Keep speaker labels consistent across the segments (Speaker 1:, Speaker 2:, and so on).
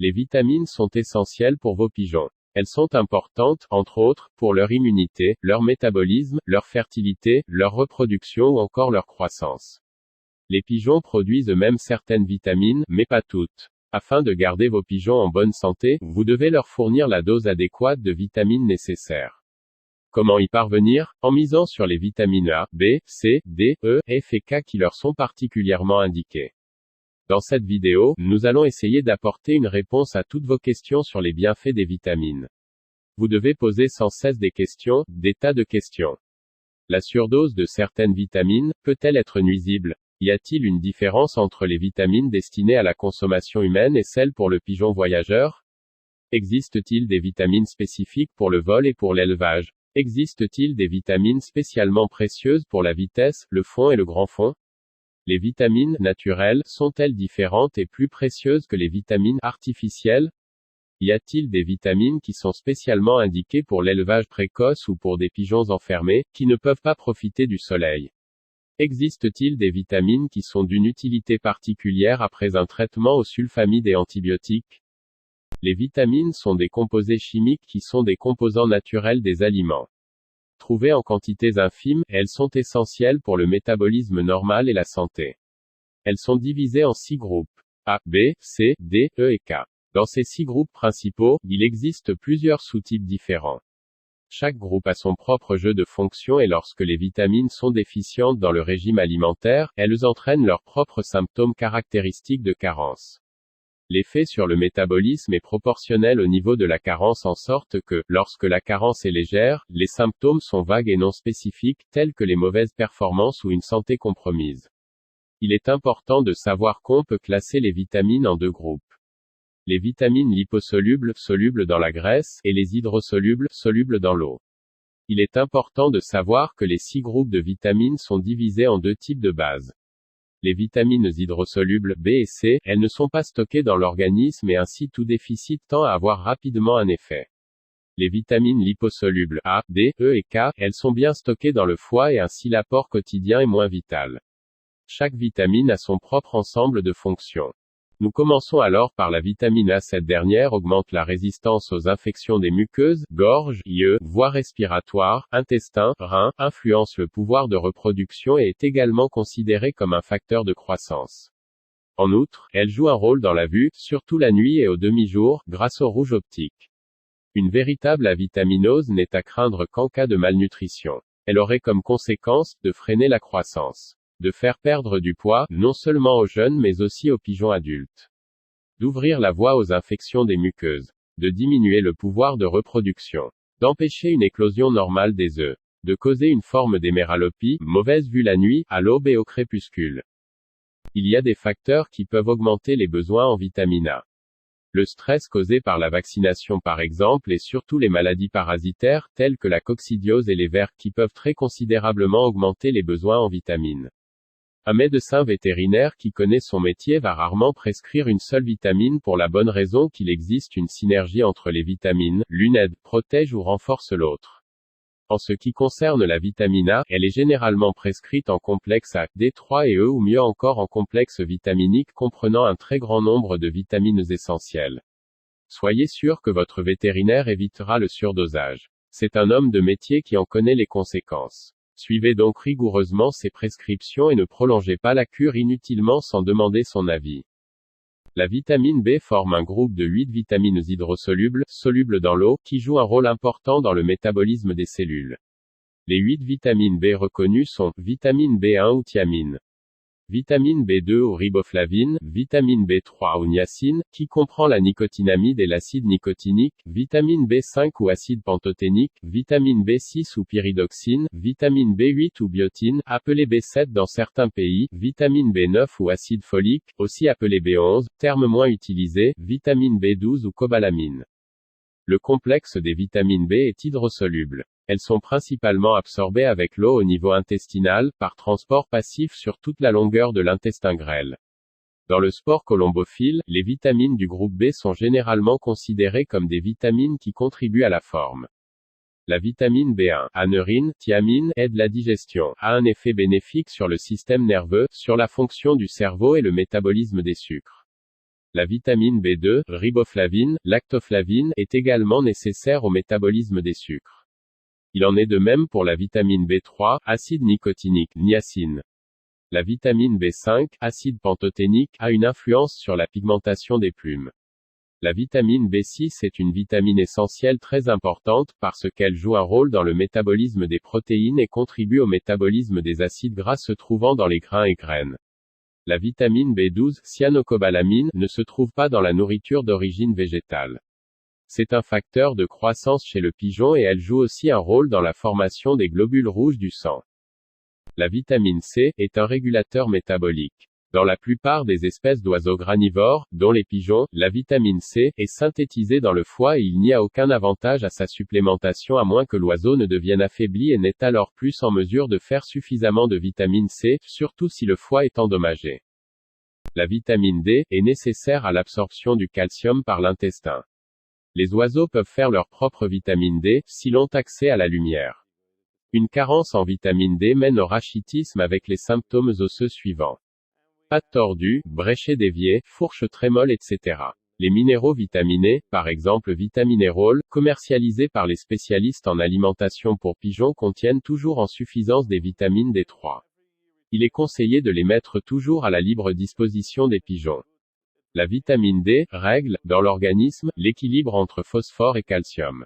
Speaker 1: Les vitamines sont essentielles pour vos pigeons. Elles sont importantes, entre autres, pour leur immunité, leur métabolisme, leur fertilité, leur reproduction ou encore leur croissance. Les pigeons produisent eux-mêmes certaines vitamines, mais pas toutes. Afin de garder vos pigeons en bonne santé, vous devez leur fournir la dose adéquate de vitamines nécessaires. Comment y parvenir? En misant sur les vitamines A, B, C, D, E, F et K qui leur sont particulièrement indiquées. Dans cette vidéo, nous allons essayer d'apporter une réponse à toutes vos questions sur les bienfaits des vitamines. Vous devez poser sans cesse des questions, des tas de questions. La surdose de certaines vitamines peut-elle être nuisible? Y a-t-il une différence entre les vitamines destinées à la consommation humaine et celles pour le pigeon voyageur? Existe-t-il des vitamines spécifiques pour le vol et pour l'élevage? Existe-t-il des vitamines spécialement précieuses pour la vitesse, le fond et le grand fond? Les vitamines naturelles sont-elles différentes et plus précieuses que les vitamines artificielles? Y a-t-il des vitamines qui sont spécialement indiquées pour l'élevage précoce ou pour des pigeons enfermés, qui ne peuvent pas profiter du soleil? Existe-t-il des vitamines qui sont d'une utilité particulière après un traitement au sulfamide et antibiotiques? Les vitamines sont des composés chimiques qui sont des composants naturels des aliments. Trouvées en quantités infimes, elles sont essentielles pour le métabolisme normal et la santé. Elles sont divisées en 6 groupes. A, B, C, D, E et K. Dans ces 6 groupes principaux, il existe plusieurs sous-types différents. Chaque groupe a son propre jeu de fonctions et lorsque les vitamines sont déficientes dans le régime alimentaire, elles entraînent leurs propres symptômes caractéristiques de carence. L'effet sur le métabolisme est proportionnel au niveau de la carence en sorte que, lorsque la carence est légère, les symptômes sont vagues et non spécifiques, tels que les mauvaises performances ou une santé compromise. Il est important de savoir qu'on peut classer les vitamines en 2 groupes. Les vitamines liposolubles, solubles dans la graisse, et les hydrosolubles, solubles dans l'eau. Il est important de savoir que les 6 groupes de vitamines sont divisés en 2 types de bases. Les vitamines hydrosolubles B et C, elles ne sont pas stockées dans l'organisme et ainsi tout déficit tend à avoir rapidement un effet. Les vitamines liposolubles A, D, E et K, elles sont bien stockées dans le foie et ainsi l'apport quotidien est moins vital. Chaque vitamine a son propre ensemble de fonctions. Nous commençons alors par la vitamine A. Cette dernière augmente la résistance aux infections des muqueuses, gorge, yeux, voies respiratoires, intestins, reins, influence le pouvoir de reproduction et est également considérée comme un facteur de croissance. En outre, elle joue un rôle dans la vue, surtout la nuit et au demi-jour, grâce au rouge optique. Une véritable avitaminose n'est à craindre qu'en cas de malnutrition. Elle aurait comme conséquence, de freiner la croissance. De faire perdre du poids, non seulement aux jeunes mais aussi aux pigeons adultes. D'ouvrir la voie aux infections des muqueuses. De diminuer le pouvoir de reproduction. D'empêcher une éclosion normale des œufs. De causer une forme d'héméralopie, mauvaise vue la nuit, à l'aube et au crépuscule. Il y a des facteurs qui peuvent augmenter les besoins en vitamine A. Le stress causé par la vaccination par exemple et surtout les maladies parasitaires, telles que la coccidiose et les vers qui peuvent très considérablement augmenter les besoins en vitamines. Un médecin vétérinaire qui connaît son métier va rarement prescrire une seule vitamine pour la bonne raison qu'il existe une synergie entre les vitamines, l'une aide, protège ou renforce l'autre. En ce qui concerne la vitamine A, elle est généralement prescrite en complexe A, D3 et E ou mieux encore en complexe vitaminique comprenant un très grand nombre de vitamines essentielles. Soyez sûr que votre vétérinaire évitera le surdosage. C'est un homme de métier qui en connaît les conséquences. Suivez donc rigoureusement ces prescriptions et ne prolongez pas la cure inutilement sans demander son avis. La vitamine B forme un groupe de 8 vitamines hydrosolubles, solubles dans l'eau, qui jouent un rôle important dans le métabolisme des cellules. Les 8 vitamines B reconnues sont, vitamine B1 ou thiamine, vitamine B2 ou riboflavine, vitamine B3 ou niacine, qui comprend la nicotinamide et l'acide nicotinique, vitamine B5 ou acide pantothénique, vitamine B6 ou pyridoxine, vitamine B8 ou biotine, appelée B7 dans certains pays, vitamine B9 ou acide folique, aussi appelé B11, terme moins utilisé, vitamine B12 ou cobalamine. Le complexe des vitamines B est hydrosoluble. Elles sont principalement absorbées avec l'eau au niveau intestinal, par transport passif sur toute la longueur de l'intestin grêle. Dans le sport colombophile, les vitamines du groupe B sont généralement considérées comme des vitamines qui contribuent à la forme. La vitamine B1, aneurine, thiamine, aide la digestion, a un effet bénéfique sur le système nerveux, sur la fonction du cerveau et le métabolisme des sucres. La vitamine B2, riboflavine, lactoflavine, est également nécessaire au métabolisme des sucres. Il en est de même pour la vitamine B3, acide nicotinique, niacine. La vitamine B5, acide pantothénique, a une influence sur la pigmentation des plumes. La vitamine B6 est une vitamine essentielle très importante, parce qu'elle joue un rôle dans le métabolisme des protéines et contribue au métabolisme des acides gras se trouvant dans les grains et graines. La vitamine B12, cyanocobalamin, ne se trouve pas dans la nourriture d'origine végétale. C'est un facteur de croissance chez le pigeon et elle joue aussi un rôle dans la formation des globules rouges du sang. La vitamine C est un régulateur métabolique. Dans la plupart des espèces d'oiseaux granivores, dont les pigeons, la vitamine C est synthétisée dans le foie et il n'y a aucun avantage à sa supplémentation à moins que l'oiseau ne devienne affaibli et n'ait alors plus en mesure de faire suffisamment de vitamine C, surtout si le foie est endommagé. La vitamine D est nécessaire à l'absorption du calcium par l'intestin. Les oiseaux peuvent faire leur propre vitamine D, s'ils ont accès à la lumière. Une carence en vitamine D mène au rachitisme avec les symptômes osseux suivants. Pattes tordues, bréchets déviés, fourches très molles, etc. Les minéraux vitaminés, par exemple vitaminérol, commercialisés par les spécialistes en alimentation pour pigeons contiennent toujours en suffisance des vitamines D3. Il est conseillé de les mettre toujours à la libre disposition des pigeons. La vitamine D règle, dans l'organisme, l'équilibre entre phosphore et calcium.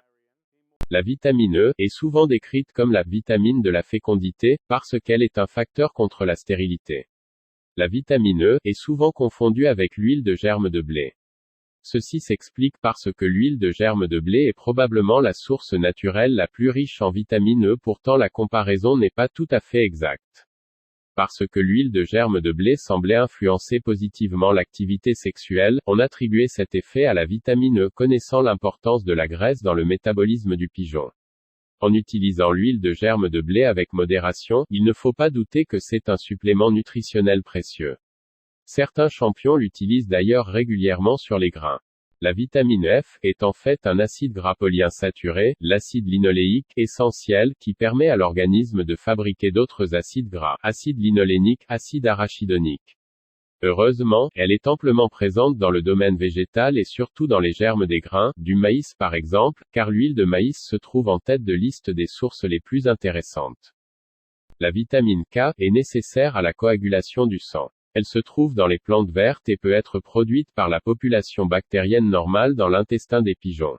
Speaker 1: La vitamine E est souvent décrite comme la vitamine de la fécondité, parce qu'elle est un facteur contre la stérilité. La vitamine E est souvent confondue avec l'huile de germe de blé. Ceci s'explique parce que l'huile de germe de blé est probablement la source naturelle la plus riche en vitamine E, pourtant la comparaison n'est pas tout à fait exacte. Parce que l'huile de germe de blé semblait influencer positivement l'activité sexuelle, on attribuait cet effet à la vitamine E, connaissant l'importance de la graisse dans le métabolisme du pigeon. En utilisant l'huile de germe de blé avec modération, il ne faut pas douter que c'est un supplément nutritionnel précieux. Certains champions l'utilisent d'ailleurs régulièrement sur les grains. La vitamine F est en fait un acide gras polyinsaturé, l'acide linoléique, essentiel, qui permet à l'organisme de fabriquer d'autres acides gras, acide linolénique, acide arachidonique. Heureusement, elle est amplement présente dans le domaine végétal et surtout dans les germes des grains, du maïs par exemple, car l'huile de maïs se trouve en tête de liste des sources les plus intéressantes. La vitamine K est nécessaire à la coagulation du sang. Elle se trouve dans les plantes vertes et peut être produite par la population bactérienne normale dans l'intestin des pigeons.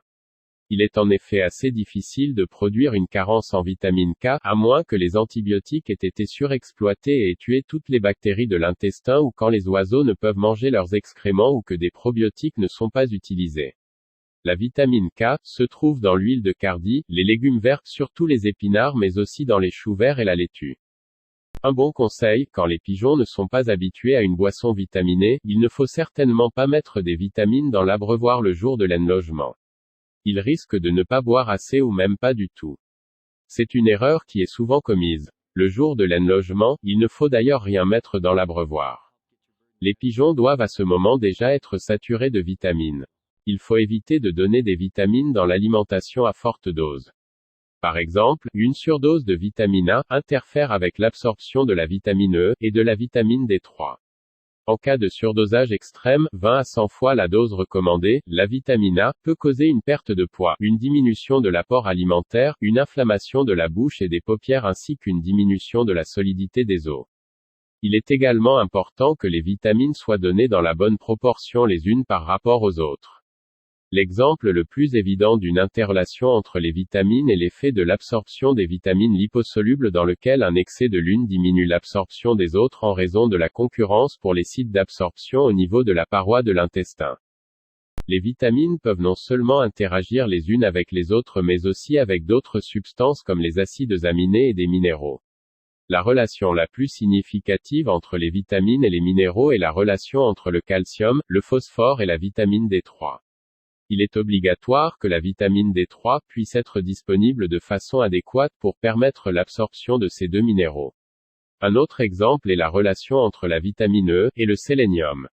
Speaker 1: Il est en effet assez difficile de produire une carence en vitamine K, à moins que les antibiotiques aient été surexploités et aient tué toutes les bactéries de l'intestin ou quand les oiseaux ne peuvent manger leurs excréments ou que des probiotiques ne sont pas utilisés. La vitamine K se trouve dans l'huile de cardie, les légumes verts, surtout les épinards mais aussi dans les choux verts et la laitue. Un bon conseil, quand les pigeons ne sont pas habitués à une boisson vitaminée, il ne faut certainement pas mettre des vitamines dans l'abreuvoir le jour de l'enlogement. Ils risquent de ne pas boire assez ou même pas du tout. C'est une erreur qui est souvent commise. Le jour de l'enlogement, il ne faut d'ailleurs rien mettre dans l'abreuvoir. Les pigeons doivent à ce moment déjà être saturés de vitamines. Il faut éviter de donner des vitamines dans l'alimentation à forte dose. Par exemple, une surdose de vitamine A interfère avec l'absorption de la vitamine E et de la vitamine D3. En cas de surdosage extrême, 20 à 100 fois la dose recommandée, la vitamine A peut causer une perte de poids, une diminution de l'apport alimentaire, une inflammation de la bouche et des paupières ainsi qu'une diminution de la solidité des os. Il est également important que les vitamines soient données dans la bonne proportion les unes par rapport aux autres. L'exemple le plus évident d'une interrelation entre les vitamines est l'effet de l'absorption des vitamines liposolubles dans lequel un excès de l'une diminue l'absorption des autres en raison de la concurrence pour les sites d'absorption au niveau de la paroi de l'intestin. Les vitamines peuvent non seulement interagir les unes avec les autres mais aussi avec d'autres substances comme les acides aminés et des minéraux. La relation la plus significative entre les vitamines et les minéraux est la relation entre le calcium, le phosphore et la vitamine D3. Il est obligatoire que la vitamine D3 puisse être disponible de façon adéquate pour permettre l'absorption de ces deux minéraux. Un autre exemple est la relation entre la vitamine E et le sélénium.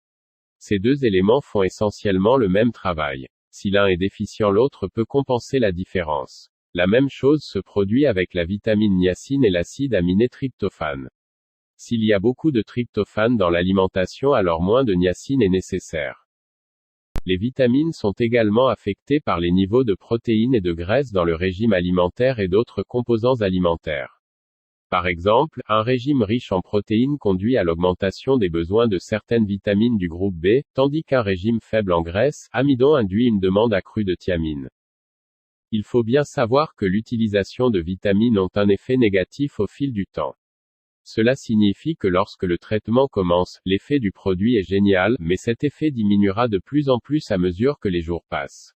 Speaker 1: Ces deux éléments font essentiellement le même travail. Si l'un est déficient, l'autre peut compenser la différence. La même chose se produit avec la vitamine niacine et l'acide aminé tryptophane. S'il y a beaucoup de tryptophane dans l'alimentation, alors moins de niacine est nécessaire. Les vitamines sont également affectées par les niveaux de protéines et de graisses dans le régime alimentaire et d'autres composants alimentaires. Par exemple, un régime riche en protéines conduit à l'augmentation des besoins de certaines vitamines du groupe B, tandis qu'un régime faible en graisses, amidon induit une demande accrue de thiamine. Il faut bien savoir que l'utilisation de vitamines ont un effet négatif au fil du temps. Cela signifie que lorsque le traitement commence, l'effet du produit est génial, mais cet effet diminuera de plus en plus à mesure que les jours passent.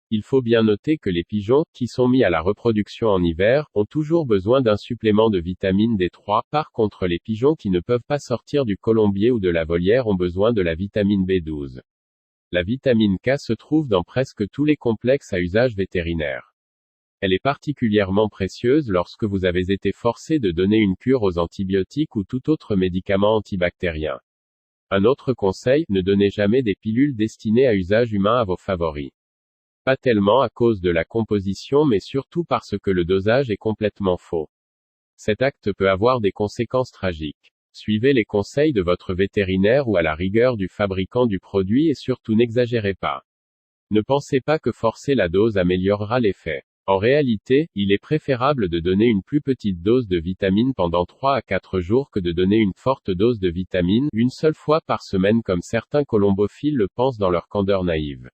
Speaker 1: Il faut bien noter que les pigeons, qui sont mis à la reproduction en hiver, ont toujours besoin d'un supplément de vitamine D3. Par contre, les pigeons qui ne peuvent pas sortir du colombier ou de la volière ont besoin de la vitamine B12. La vitamine K se trouve dans presque tous les complexes à usage vétérinaire. Elle est particulièrement précieuse lorsque vous avez été forcé de donner une cure aux antibiotiques ou tout autre médicament antibactérien. Un autre conseil, ne donnez jamais des pilules destinées à usage humain à vos favoris. Pas tellement à cause de la composition mais surtout parce que le dosage est complètement faux. Cet acte peut avoir des conséquences tragiques. Suivez les conseils de votre vétérinaire ou à la rigueur du fabricant du produit et surtout n'exagérez pas. Ne pensez pas que forcer la dose améliorera l'effet. En réalité, il est préférable de donner une plus petite dose de vitamine pendant 3 à 4 jours que de donner une forte dose de vitamine, une seule fois par semaine comme certains colombophiles le pensent dans leur candeur naïve.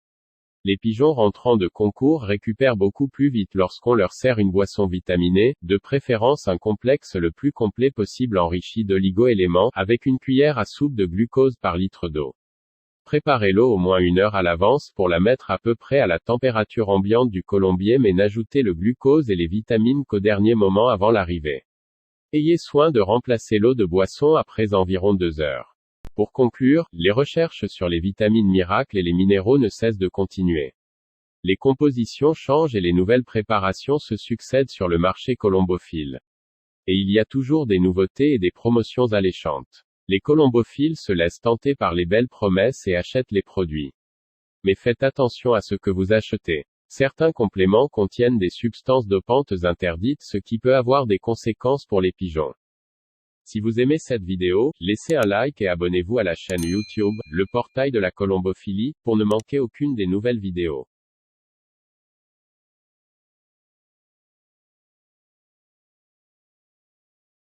Speaker 1: Les pigeons rentrant de concours récupèrent beaucoup plus vite lorsqu'on leur sert une boisson vitaminée, de préférence un complexe le plus complet possible enrichi d'oligo-éléments, avec une cuillère à soupe de glucose par litre d'eau. Préparez l'eau au moins 1 heure à l'avance pour la mettre à peu près à la température ambiante du colombier mais n'ajoutez le glucose et les vitamines qu'au dernier moment avant l'arrivée. Ayez soin de remplacer l'eau de boisson après environ 2 heures. Pour conclure, les recherches sur les vitamines miracles et les minéraux ne cessent de continuer. Les compositions changent et les nouvelles préparations se succèdent sur le marché colombophile. Et il y a toujours des nouveautés et des promotions alléchantes. Les colombophiles se laissent tenter par les belles promesses et achètent les produits. Mais faites attention à ce que vous achetez. Certains compléments contiennent des substances dopantes interdites, ce qui peut avoir des conséquences pour les pigeons. Si vous aimez cette vidéo, laissez un like et abonnez-vous à la chaîne YouTube, le portail de la colombophilie, pour ne manquer aucune des nouvelles vidéos.